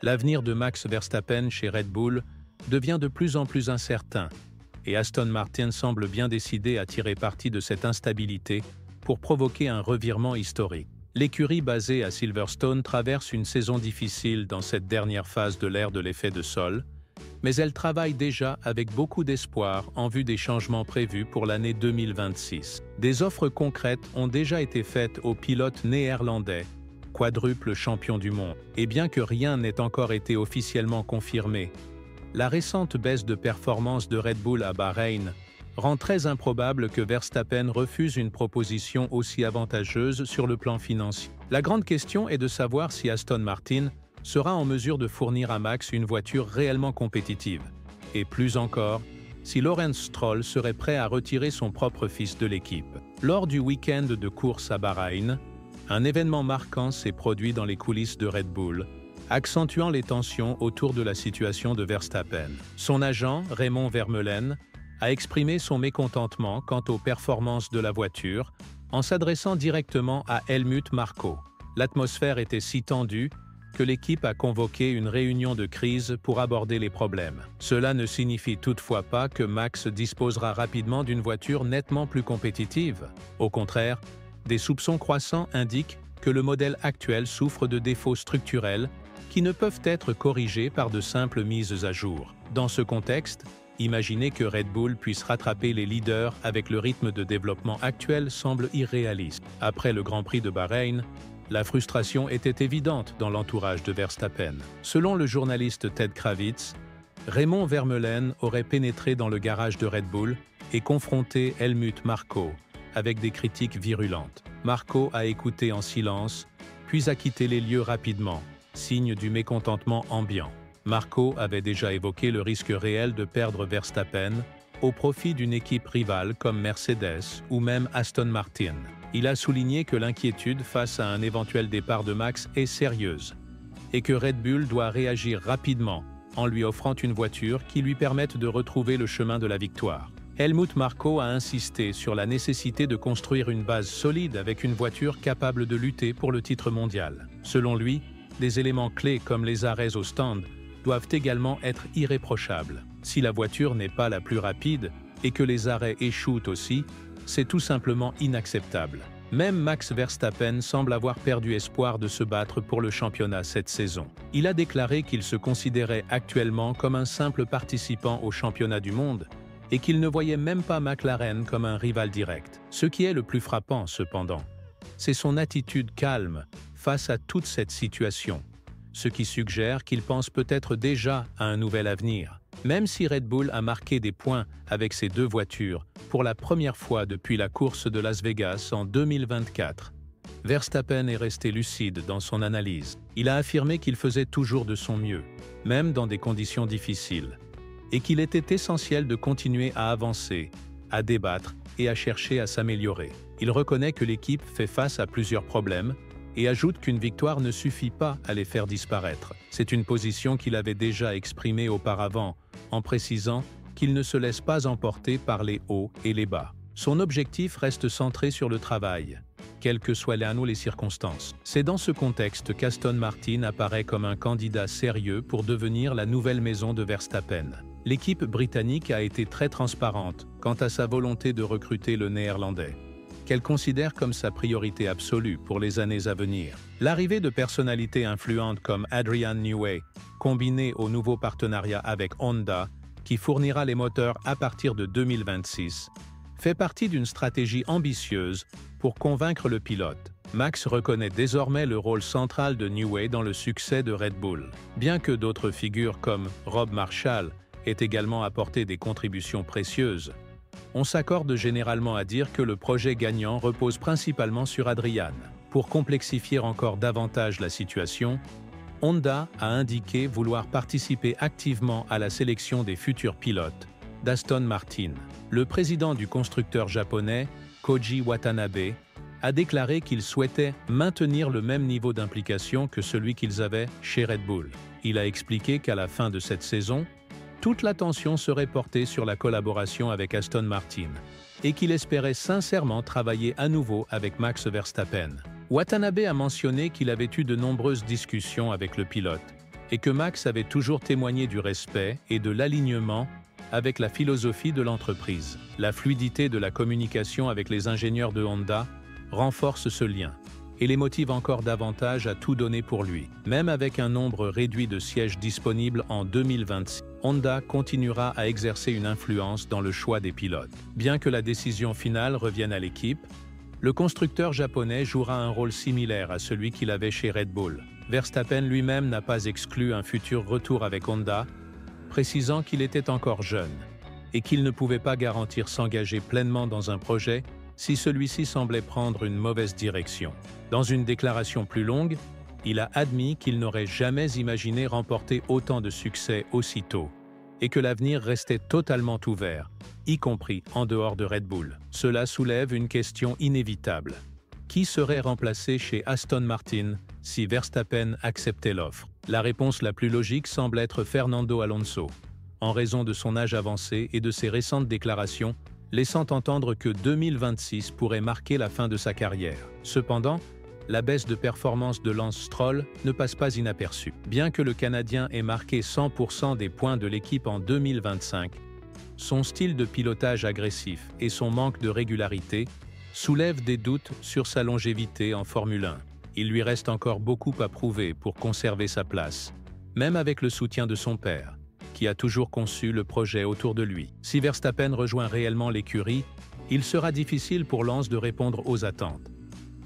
L'avenir de Max Verstappen chez Red Bull devient de plus en plus incertain, et Aston Martin semble bien décidé à tirer parti de cette instabilité pour provoquer un revirement historique. L'écurie basée à Silverstone traverse une saison difficile dans cette dernière phase de l'ère de l'effet de sol, mais elle travaille déjà avec beaucoup d'espoir en vue des changements prévus pour l'année 2026. Des offres concrètes ont déjà été faites aux pilotes néerlandais, quadruple champion du monde. Et bien que rien n'ait encore été officiellement confirmé, la récente baisse de performance de Red Bull à Bahreïn rend très improbable que Verstappen refuse une proposition aussi avantageuse sur le plan financier. La grande question est de savoir si Aston Martin sera en mesure de fournir à Max une voiture réellement compétitive. Et plus encore, si Lawrence Stroll serait prêt à retirer son propre fils de l'équipe. Lors du week-end de course à Bahreïn, un événement marquant s'est produit dans les coulisses de Red Bull, accentuant les tensions autour de la situation de Verstappen. Son agent, Raymond Vermeulen, a exprimé son mécontentement quant aux performances de la voiture en s'adressant directement à Helmut Marko. L'atmosphère était si tendue que l'équipe a convoqué une réunion de crise pour aborder les problèmes. Cela ne signifie toutefois pas que Max disposera rapidement d'une voiture nettement plus compétitive. Au contraire, des soupçons croissants indiquent que le modèle actuel souffre de défauts structurels qui ne peuvent être corrigés par de simples mises à jour. Dans ce contexte, imaginer que Red Bull puisse rattraper les leaders avec le rythme de développement actuel semble irréaliste. Après le Grand Prix de Bahreïn, la frustration était évidente dans l'entourage de Verstappen. Selon le journaliste Ted Kravitz, Raymond Vermeulen aurait pénétré dans le garage de Red Bull et confronté Helmut Marko avec des critiques virulentes. Marko a écouté en silence, puis a quitté les lieux rapidement, signe du mécontentement ambiant. Marko avait déjà évoqué le risque réel de perdre Verstappen au profit d'une équipe rivale comme Mercedes ou même Aston Martin. Il a souligné que l'inquiétude face à un éventuel départ de Max est sérieuse et que Red Bull doit réagir rapidement en lui offrant une voiture qui lui permette de retrouver le chemin de la victoire. Helmut Marko a insisté sur la nécessité de construire une base solide avec une voiture capable de lutter pour le titre mondial. Selon lui, des éléments clés comme les arrêts au stand doivent également être irréprochables. Si la voiture n'est pas la plus rapide et que les arrêts échouent aussi, c'est tout simplement inacceptable. Même Max Verstappen semble avoir perdu espoir de se battre pour le championnat cette saison. Il a déclaré qu'il se considérait actuellement comme un simple participant au championnat du monde et qu'il ne voyait même pas McLaren comme un rival direct. Ce qui est le plus frappant, cependant, c'est son attitude calme face à toute cette situation, ce qui suggère qu'il pense peut-être déjà à un nouvel avenir. Même si Red Bull a marqué des points avec ses deux voitures pour la première fois depuis la course de Las Vegas en 2024, Verstappen est resté lucide dans son analyse. Il a affirmé qu'il faisait toujours de son mieux, même dans des conditions difficiles, et qu'il était essentiel de continuer à avancer, à débattre et à chercher à s'améliorer. Il reconnaît que l'équipe fait face à plusieurs problèmes et ajoute qu'une victoire ne suffit pas à les faire disparaître. C'est une position qu'il avait déjà exprimée auparavant, en précisant qu'il ne se laisse pas emporter par les hauts et les bas. Son objectif reste centré sur le travail, quelles que soient les circonstances. C'est dans ce contexte qu'Aston Martin apparaît comme un candidat sérieux pour devenir la nouvelle maison de Verstappen. L'équipe britannique a été très transparente quant à sa volonté de recruter le Néerlandais, qu'elle considère comme sa priorité absolue pour les années à venir. L'arrivée de personnalités influentes comme Adrian Newey, combinée au nouveau partenariat avec Honda, qui fournira les moteurs à partir de 2026, fait partie d'une stratégie ambitieuse pour convaincre le pilote. Max reconnaît désormais le rôle central de Newey dans le succès de Red Bull. Bien que d'autres figures comme Rob Marshall aient également apporté des contributions précieuses, on s'accorde généralement à dire que le projet gagnant repose principalement sur Adrian. Pour complexifier encore davantage la situation, Honda a indiqué vouloir participer activement à la sélection des futurs pilotes d'Aston Martin. Le président du constructeur japonais, Koji Watanabe, a déclaré qu'il souhaitait maintenir le même niveau d'implication que celui qu'ils avaient chez Red Bull. Il a expliqué qu'à la fin de cette saison, toute l'attention serait portée sur la collaboration avec Aston Martin et qu'il espérait sincèrement travailler à nouveau avec Max Verstappen. Watanabe a mentionné qu'il avait eu de nombreuses discussions avec le pilote et que Max avait toujours témoigné du respect et de l'alignement avec la philosophie de l'entreprise. La fluidité de la communication avec les ingénieurs de Honda renforce ce lien et les motive encore davantage à tout donner pour lui. Même avec un nombre réduit de sièges disponibles en 2026, Honda continuera à exercer une influence dans le choix des pilotes. Bien que la décision finale revienne à l'équipe, le constructeur japonais jouera un rôle similaire à celui qu'il avait chez Red Bull. Verstappen lui-même n'a pas exclu un futur retour avec Honda, précisant qu'il était encore jeune et qu'il ne pouvait pas garantir s'engager pleinement dans un projet si celui-ci semblait prendre une mauvaise direction. Dans une déclaration plus longue, il a admis qu'il n'aurait jamais imaginé remporter autant de succès aussitôt et que l'avenir restait totalement ouvert, y compris en dehors de Red Bull. Cela soulève une question inévitable. Qui serait remplacé chez Aston Martin si Verstappen acceptait l'offre? La réponse la plus logique semble être Fernando Alonso, en raison de son âge avancé et de ses récentes déclarations, laissant entendre que 2026 pourrait marquer la fin de sa carrière. Cependant, la baisse de performance de Lance Stroll ne passe pas inaperçue. Bien que le Canadien ait marqué 100% des points de l'équipe en 2025, son style de pilotage agressif et son manque de régularité soulèvent des doutes sur sa longévité en Formule 1. Il lui reste encore beaucoup à prouver pour conserver sa place, même avec le soutien de son père, qui a toujours conçu le projet autour de lui. Si Verstappen rejoint réellement l'écurie, il sera difficile pour Lance de répondre aux attentes.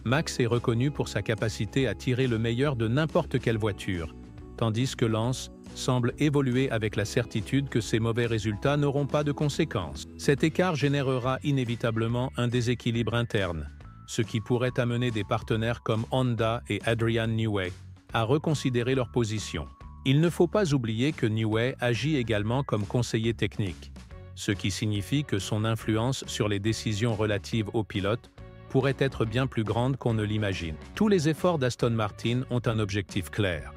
Max est reconnu pour sa capacité à tirer le meilleur de n'importe quelle voiture, tandis que Lance semble évoluer avec la certitude que ses mauvais résultats n'auront pas de conséquences. Cet écart générera inévitablement un déséquilibre interne, ce qui pourrait amener des partenaires comme Honda et Adrian Newey à reconsidérer leur position. Il ne faut pas oublier que Newey agit également comme conseiller technique, ce qui signifie que son influence sur les décisions relatives aux pilotes pourrait être bien plus grande qu'on ne l'imagine. Tous les efforts d'Aston Martin ont un objectif clair: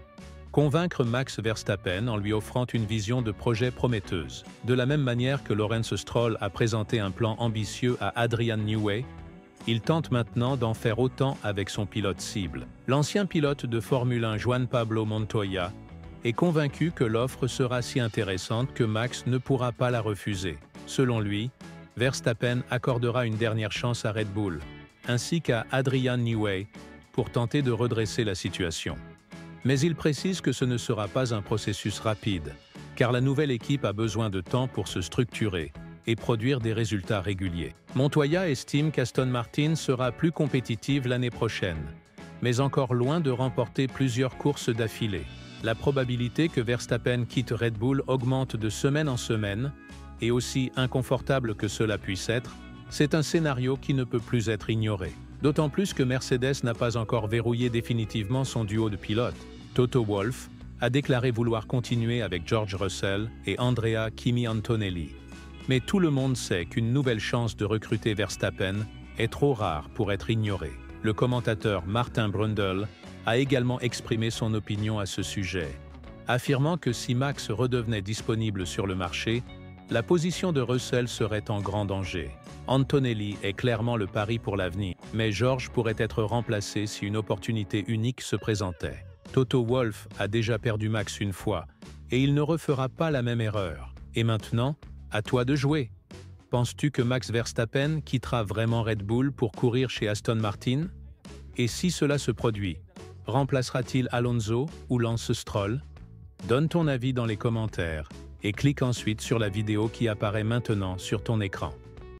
convaincre Max Verstappen en lui offrant une vision de projet prometteuse. De la même manière que Lawrence Stroll a présenté un plan ambitieux à Adrian Newey, il tente maintenant d'en faire autant avec son pilote cible. L'ancien pilote de Formule 1 Juan Pablo Montoya est convaincu que l'offre sera si intéressante que Max ne pourra pas la refuser. Selon lui, Verstappen accordera une dernière chance à Red Bull, ainsi qu'à Adrian Newey, pour tenter de redresser la situation. Mais il précise que ce ne sera pas un processus rapide, car la nouvelle équipe a besoin de temps pour se structurer et produire des résultats réguliers. Montoya estime qu'Aston Martin sera plus compétitive l'année prochaine, mais encore loin de remporter plusieurs courses d'affilée. La probabilité que Verstappen quitte Red Bull augmente de semaine en semaine, et aussi inconfortable que cela puisse être, c'est un scénario qui ne peut plus être ignoré. D'autant plus que Mercedes n'a pas encore verrouillé définitivement son duo de pilotes. Toto Wolff a déclaré vouloir continuer avec George Russell et Andrea Kimi Antonelli. Mais tout le monde sait qu'une nouvelle chance de recruter Verstappen est trop rare pour être ignorée. Le commentateur Martin Brundle a également exprimé son opinion à ce sujet, affirmant que si Max redevenait disponible sur le marché, la position de Russell serait en grand danger. Antonelli est clairement le pari pour l'avenir, mais George pourrait être remplacé si une opportunité unique se présentait. Toto Wolff a déjà perdu Max une fois, et il ne refera pas la même erreur. Et maintenant, à toi de jouer. Penses-tu que Max Verstappen quittera vraiment Red Bull pour courir chez Aston Martin? Et si cela se produit, remplacera-t-il Alonso ou Lance Stroll? Donne ton avis dans les commentaires et clique ensuite sur la vidéo qui apparaît maintenant sur ton écran.